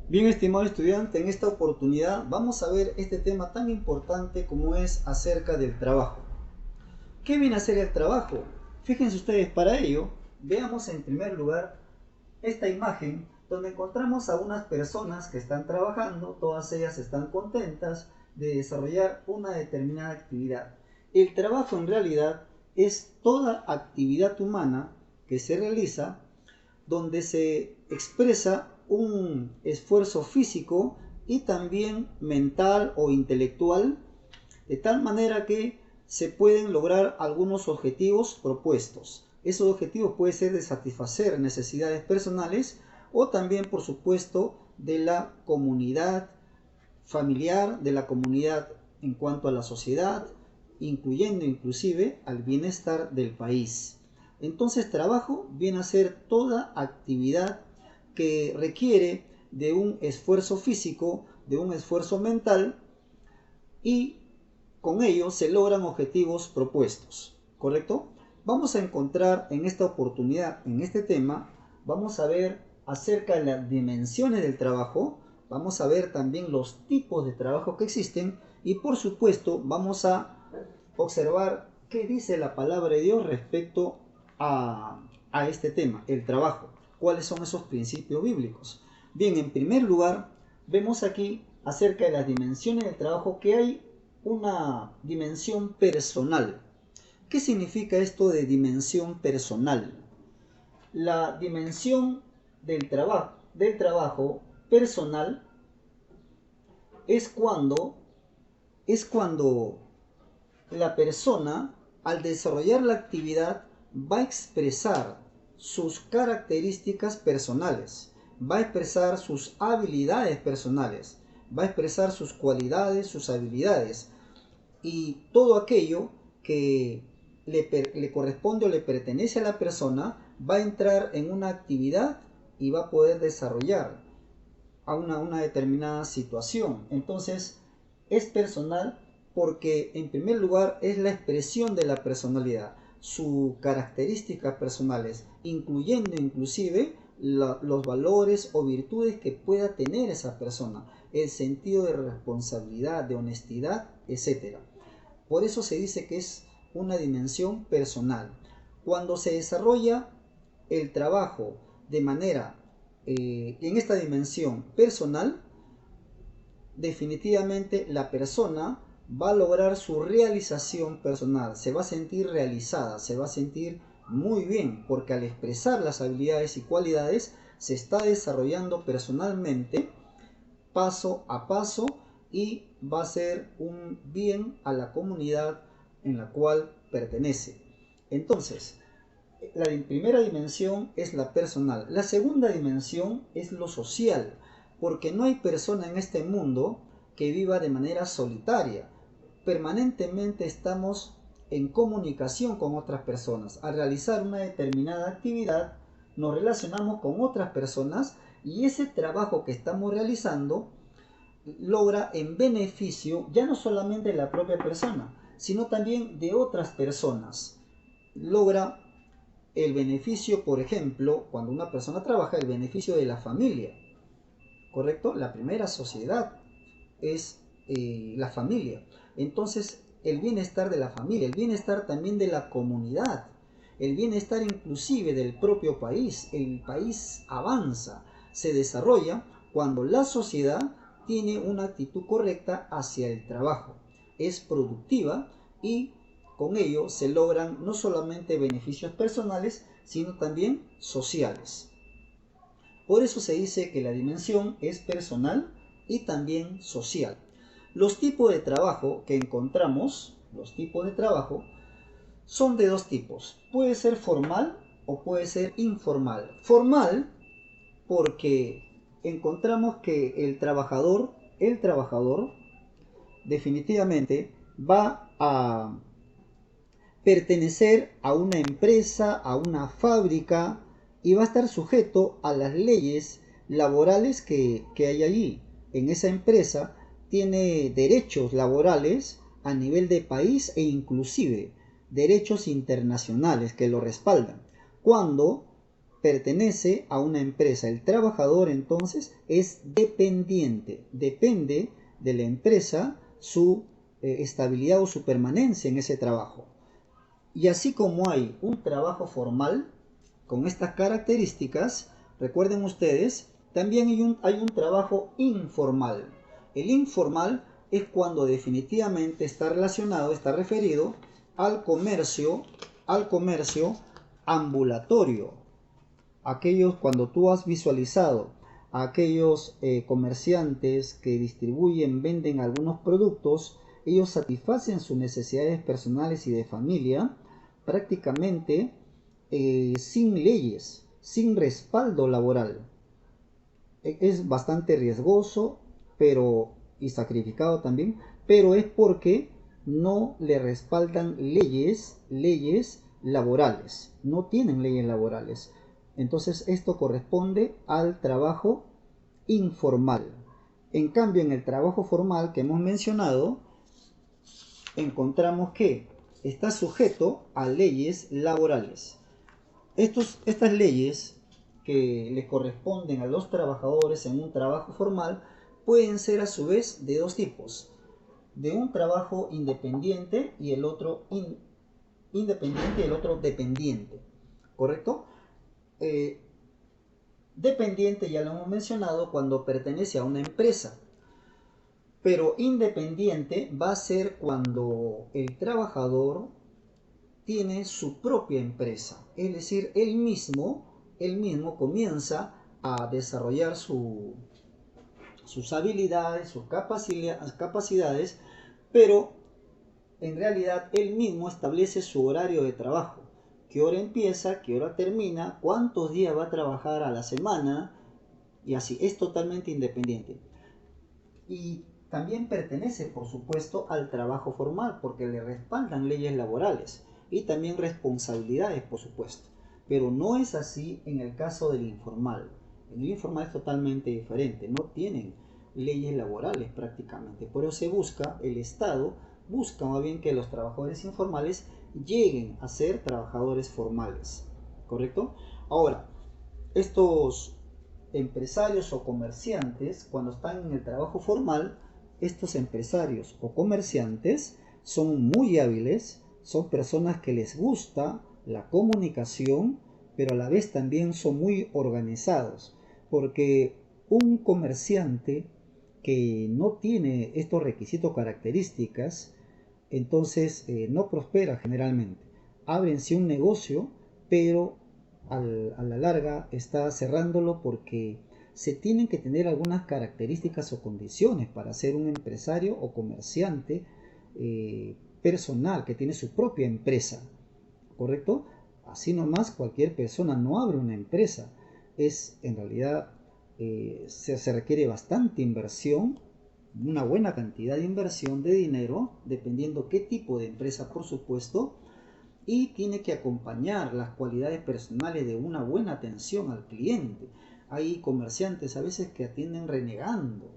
Bien, estimado estudiante, en esta oportunidad vamos a ver este tema tan importante como es acerca del trabajo. ¿Qué viene a ser el trabajo? Fíjense ustedes, para ello, veamos en primer lugar esta imagen donde encontramos a unas personas que están trabajando, todas ellas están contentas de desarrollar una determinada actividad. El trabajo en realidad es toda actividad humana que se realiza donde se expresa un esfuerzo físico y también mental o intelectual, de tal manera que se pueden lograr algunos objetivos propuestos. Esos objetivos pueden ser de satisfacer necesidades personales o también, por supuesto, de la comunidad familiar, de la comunidad en cuanto a la sociedad, incluyendo inclusive al bienestar del país. Entonces, trabajo viene a ser toda actividad que requiere de un esfuerzo físico, de un esfuerzo mental, y con ello se logran objetivos propuestos, ¿correcto? Vamos a encontrar en esta oportunidad, en este tema, vamos a ver acerca de las dimensiones del trabajo, vamos a ver también los tipos de trabajo que existen y, por supuesto, vamos a observar qué dice la palabra de Dios respecto a este tema, el trabajo. ¿Cuáles son esos principios bíblicos? Bien, en primer lugar, vemos aquí acerca de las dimensiones del trabajo que hay una dimensión personal. ¿Qué significa esto de dimensión personal? La dimensión del trabajo personal es cuando la persona, al desarrollar la actividad, va a expresar sus características personales, va a expresar sus habilidades personales, va a expresar sus cualidades, sus habilidades y todo aquello que le corresponde o le pertenece a la persona va a entrar en una actividad y va a poder desarrollar a una determinada situación. Entonces, es personal porque en primer lugar es la expresión de la personalidad, sus características personales, incluyendo inclusive los valores o virtudes que pueda tener esa persona, el sentido de responsabilidad, de honestidad, etcétera. Por eso se dice que es una dimensión personal. Cuando se desarrolla el trabajo de manera en esta dimensión personal, definitivamente la persona va a lograr su realización personal, se va a sentir realizada, se va a sentir muy bien, porque al expresar las habilidades y cualidades se está desarrollando personalmente paso a paso y va a ser un bien a la comunidad en la cual pertenece. Entonces, la primera dimensión es la personal. La segunda dimensión es lo social, porque no hay persona en este mundo que viva de manera solitaria. Permanentemente estamos en comunicación con otras personas. Al realizar una determinada actividad, nos relacionamos con otras personas y ese trabajo que estamos realizando logra en beneficio ya no solamente de la propia persona, sino también de otras personas. Logra el beneficio, por ejemplo, cuando una persona trabaja, el beneficio de la familia, ¿correcto? La primera sociedad es la familia. Entonces, el bienestar de la familia, el bienestar también de la comunidad, el bienestar inclusive del propio país. El país avanza, se desarrolla cuando la sociedad tiene una actitud correcta hacia el trabajo, es productiva y con ello se logran no solamente beneficios personales, sino también sociales. Por eso se dice que la dimensión es personal y también social. Los tipos de trabajo que encontramos, los tipos de trabajo, son de dos tipos. Puede ser formal o puede ser informal. Formal porque encontramos que el trabajador definitivamente va a pertenecer a una empresa, a una fábrica y va a estar sujeto a las leyes laborales que hay allí. En esa empresa tiene derechos laborales a nivel de país e inclusive derechos internacionales que lo respaldan. Cuando pertenece a una empresa. El trabajador entonces es dependiente, depende de la empresa su estabilidad o su permanencia en ese trabajo. Y así como hay un trabajo formal con estas características, recuerden ustedes, también hay un trabajo informal. El informal es cuando definitivamente está relacionado, está referido al comercio ambulatorio. Aquellos, cuando tú has visualizado a aquellos comerciantes que distribuyen, venden algunos productos, ellos satisfacen sus necesidades personales y de familia prácticamente sin leyes, sin respaldo laboral. Es bastante riesgoso, y sacrificado también, pero es porque no le respaldan leyes laborales, no tienen leyes laborales. Entonces esto corresponde al trabajo informal. En cambio, en el trabajo formal que hemos mencionado, encontramos que está sujeto a leyes laborales. Estas leyes que le corresponden a los trabajadores en un trabajo formal pueden ser a su vez de dos tipos: de un trabajo independiente y el otro independiente y el otro dependiente, ¿correcto? Dependiente ya lo hemos mencionado cuando pertenece a una empresa, pero independiente va a ser cuando el trabajador tiene su propia empresa, es decir, él mismo comienza a desarrollar sus habilidades, sus capacidades, pero en realidad él mismo establece su horario de trabajo, qué hora empieza, qué hora termina, cuántos días va a trabajar a la semana, y así, es totalmente independiente. Y también pertenece, por supuesto, al trabajo formal, porque le respaldan leyes laborales y también responsabilidades, por supuesto. Pero no es así en el caso del informal. El informal es totalmente diferente, no tienen leyes laborales prácticamente. Por eso el Estado busca más bien que los trabajadores informales lleguen a ser trabajadores formales, ¿correcto? Ahora, estos empresarios o comerciantes, cuando están en el trabajo formal, estos empresarios o comerciantes son muy hábiles, son personas que les gusta la comunicación, pero a la vez también son muy organizados, porque un comerciante que no tiene estos requisitos características, entonces no prospera generalmente. Abren sí un negocio, pero a la larga está cerrándolo porque se tienen que tener algunas características o condiciones para ser un empresario o comerciante personal que tiene su propia empresa, ¿correcto? Así nomás cualquier persona no abre una empresa. En realidad se requiere bastante inversión, una buena cantidad de inversión de dinero, dependiendo qué tipo de empresa, por supuesto, y tiene que acompañar las cualidades personales de una buena atención al cliente. Hay comerciantes a veces que atienden renegando,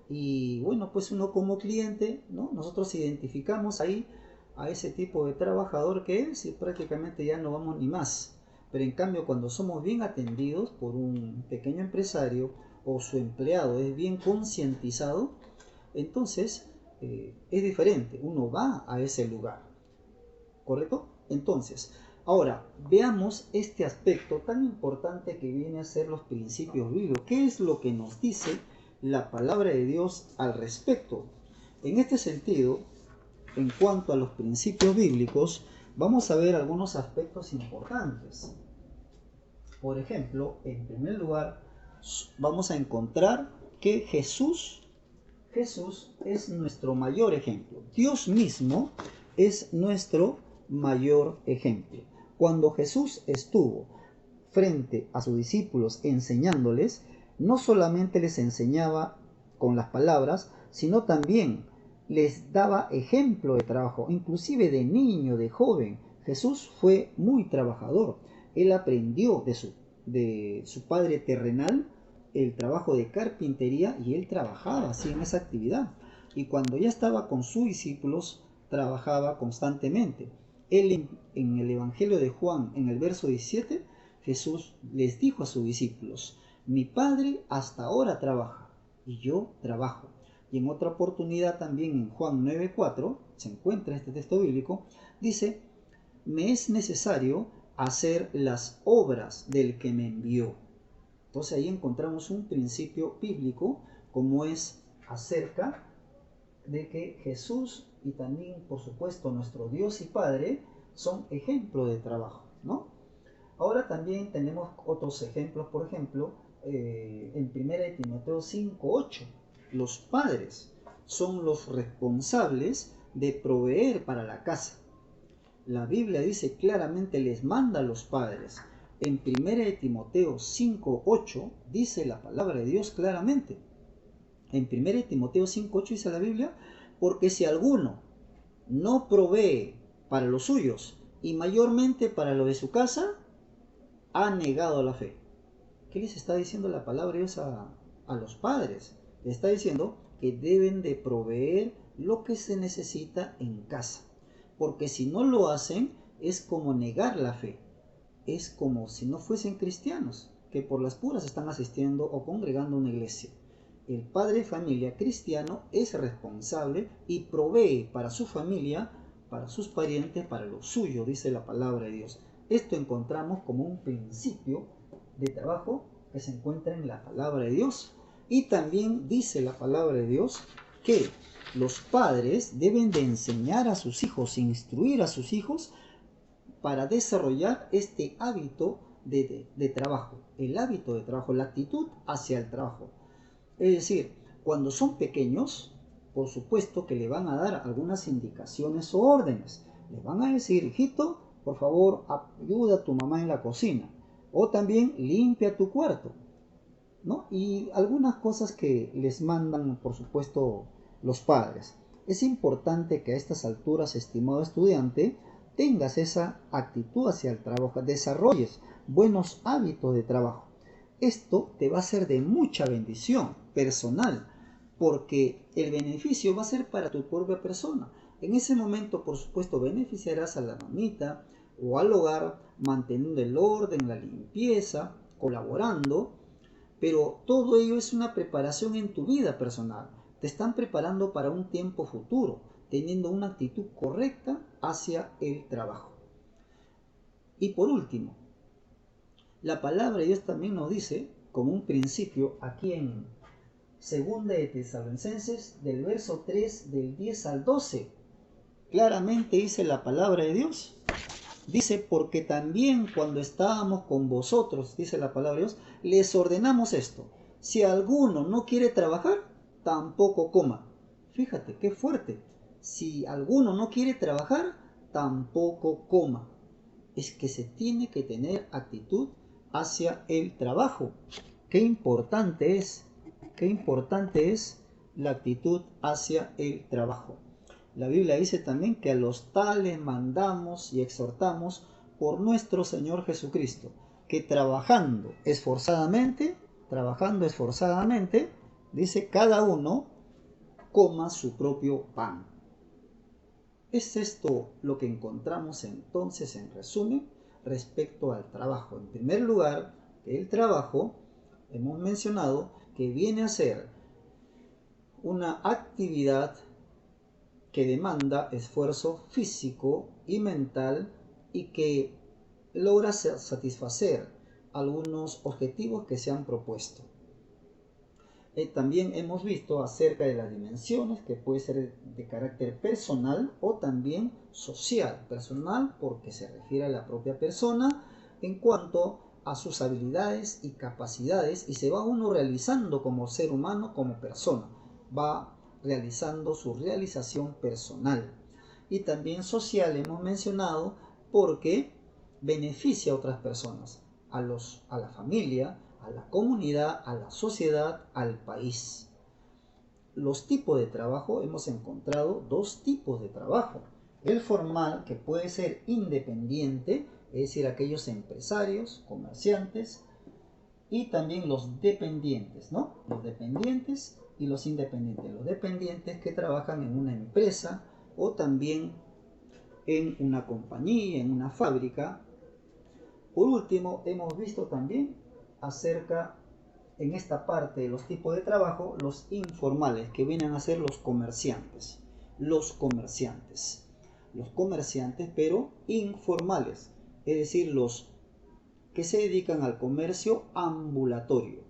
y bueno, pues uno como cliente, ¿no? Nosotros identificamos ahí a ese tipo de trabajador que es, y prácticamente ya no vamos ni más. Pero en cambio, cuando somos bien atendidos por un pequeño empresario o su empleado es bien concientizado, entonces es diferente, uno va a ese lugar, ¿correcto? Entonces, ahora veamos este aspecto tan importante que viene a ser los principios bíblicos. ¿Qué es lo que nos dice la palabra de Dios al respecto? En este sentido, en cuanto a los principios bíblicos, vamos a ver algunos aspectos importantes. Por ejemplo, en primer lugar, vamos a encontrar que Jesús es nuestro mayor ejemplo. Dios mismo es nuestro mayor ejemplo. Cuando Jesús estuvo frente a sus discípulos enseñándoles, no solamente les enseñaba con las palabras, sino también les daba ejemplo de trabajo, inclusive de niño, de joven. Jesús fue muy trabajador. Él aprendió de su padre terrenal el trabajo de carpintería, y él trabajaba así en esa actividad. Y cuando ya estaba con sus discípulos, trabajaba constantemente. Él en el Evangelio de Juan, en el verso 17, Jesús les dijo a sus discípulos: mi Padre hasta ahora trabaja y yo trabajo. Y en otra oportunidad también en Juan 9:4 se encuentra este texto bíblico, dice: me es necesario hacer las obras del que me envió. Entonces ahí encontramos un principio bíblico como es acerca de que Jesús y también por supuesto nuestro Dios y Padre son ejemplo de trabajo, ¿no? Ahora también tenemos otros ejemplos, por ejemplo, en 1 Timoteo 5:8, los padres son los responsables de proveer para la casa. La Biblia dice claramente, les manda a los padres. En 1 Timoteo 5:8 dice la palabra de Dios claramente. En 1 Timoteo 5:8 dice la Biblia: porque si alguno no provee para los suyos y mayormente para lo de su casa, ha negado la fe. ¿Qué les está diciendo la palabra de Dios a los padres? Les está diciendo que deben de proveer lo que se necesita en casa. Porque si no lo hacen, es como negar la fe. Es como si no fuesen cristianos, que por las puras están asistiendo o congregando a una iglesia. El padre de familia cristiano es responsable y provee para su familia, para sus parientes, para lo suyo, dice la palabra de Dios. Esto encontramos como un principio de trabajo que se encuentra en la palabra de Dios. Y también dice la palabra de Dios que los padres deben de enseñar a sus hijos, instruir a sus hijos para desarrollar este hábito de trabajo, el hábito de trabajo, la actitud hacia el trabajo. Es decir, cuando son pequeños, por supuesto que le van a dar algunas indicaciones o órdenes. Le van a decir: hijito, por favor, ayuda a tu mamá en la cocina. O también limpia tu cuarto, ¿no? Y algunas cosas que les mandan, por supuesto, los padres. Es importante que a estas alturas, estimado estudiante, tengas esa actitud hacia el trabajo, desarrolles buenos hábitos de trabajo. Esto te va a ser de mucha bendición personal, porque el beneficio va a ser para tu propia persona. En ese momento, por supuesto, beneficiarás a la mamita o al hogar, manteniendo el orden, la limpieza, colaborando, pero todo ello es una preparación en tu vida personal. Te están preparando para un tiempo futuro, teniendo una actitud correcta hacia el trabajo. Y por último, la palabra de Dios también nos dice, como un principio, aquí en 2 de Tesalonicenses, del verso 3, del 10 al 12, claramente dice la palabra de Dios. Dice: porque también cuando estábamos con vosotros, dice la palabra de Dios, les ordenamos esto: si alguno no quiere trabajar, tampoco coma. Fíjate, qué fuerte. Si alguno no quiere trabajar, tampoco coma. Es que se tiene que tener actitud hacia el trabajo. Qué importante es la actitud hacia el trabajo. La Biblia dice también que a los tales mandamos y exhortamos por nuestro Señor Jesucristo, que trabajando esforzadamente, dice, cada uno coma su propio pan. ¿Es esto lo que encontramos entonces en resumen respecto al trabajo? En primer lugar, el trabajo, hemos mencionado que viene a ser una actividad que demanda esfuerzo físico y mental y que logra satisfacer algunos objetivos que se han propuesto. También hemos visto acerca de las dimensiones, que puede ser de carácter personal o también social. Personal porque se refiere a la propia persona en cuanto a sus habilidades y capacidades, y se va uno realizando como ser humano, como persona. Va realizando su realización personal. Y también social, hemos mencionado, porque beneficia a otras personas, a la familia, a la comunidad, a la sociedad, al país. Los tipos de trabajo, hemos encontrado dos tipos de trabajo. El formal, que puede ser independiente, es decir, aquellos empresarios, comerciantes, y también los dependientes, ¿no? Los dependientes y los independientes. Los dependientes que trabajan en una empresa o también en una compañía, en una fábrica, Por último, hemos visto también acerca, en esta parte de los tipos de trabajo, los informales, que vienen a ser los comerciantes. Los comerciantes. Los comerciantes, pero informales. Es decir, los que se dedican al comercio ambulatorio,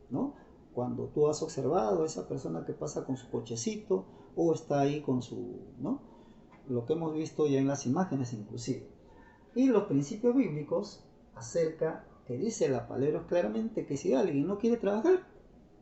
¿no? Cuando tú has observado a esa persona que pasa con su cochecito o está ahí con su, ¿no? Lo que hemos visto ya en las imágenes inclusive. Y los principios bíblicos acerca, que dice la palabra claramente, que si alguien no quiere trabajar,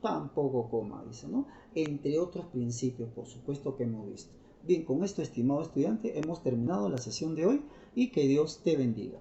tampoco coma, dice, ¿no? Entre otros principios, por supuesto, que hemos visto. Bien, con esto, estimado estudiante, hemos terminado la sesión de hoy y que Dios te bendiga.